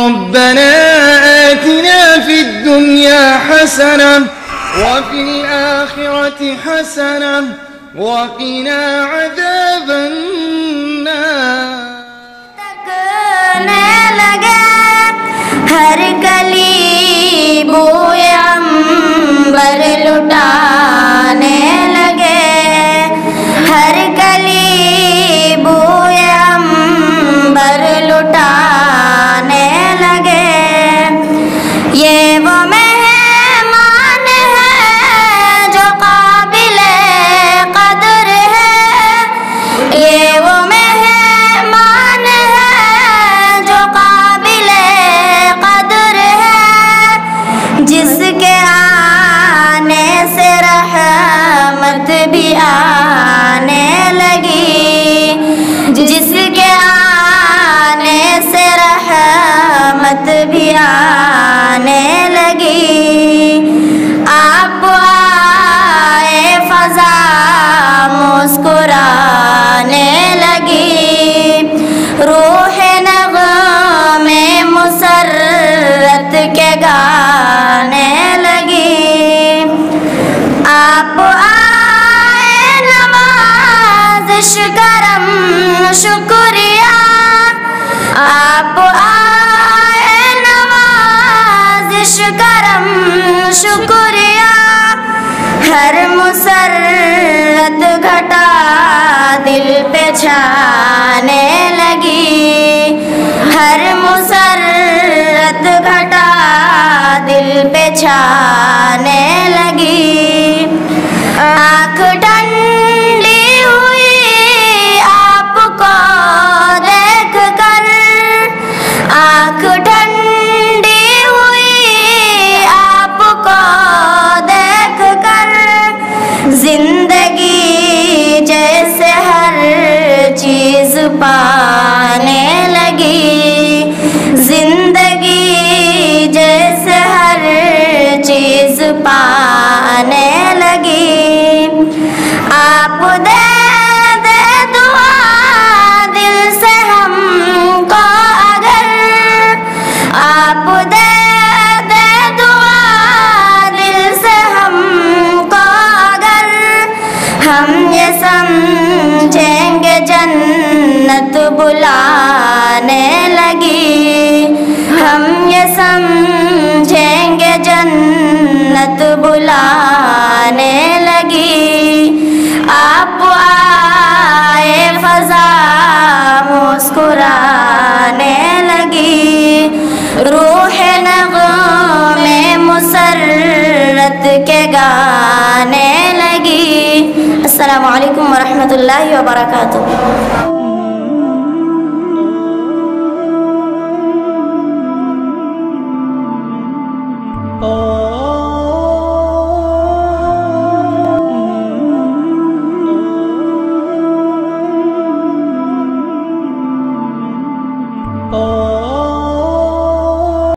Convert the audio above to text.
रब्बना आतिना फिद दुनिया हसना व फिल आखिरति हसना व क़िना अज़ाबन नार। तकने लगे हर कली बोए अंबर लुटाने लगे, हर कली बोए अंबर लुटाने लगे। ये वो मेहमान है जो काबिले कदर है, ये वो मेहमान है जो काबिले कदर है, जिसके आने से रहमत भी आने लगी, जिसके आने से रहमत भी आने लगी। आप आए फजा मुस्कुराने लगी, रूह नग़मे मुसर्रत के गाने लगी। आप आए नवाज़िश करम शुक्रिया, आप आए नवाज़िश करम शुक्रिया। हर मुसर्रत घटा दिल पे छाने लगी, हर मुसर्रत घटा दिल पे छाने लगी। आँख ठंडी हुई आपको देख कर, आँख ठंडी हुई आपको देख कर। जिंदगी जैसे हर चीज पाने लगी, जिंदगी जैसे हर चीज पाने लगी। आप दे दे दुआ दिल से हमको अगर, आप दे दे दुआ दिल से हमको अगर, हम ये समझेंगे जन्नत बुलाने लगी, हम ये समझेंगे जन्नत बुलाने लगी। आप आए फजा मुस्कुराने लगी, रूह नग़मे मुसर्रत के गाने लगी। अस्सलामु अलैकुम व रहमतुल्लाहि व बरकातुहू।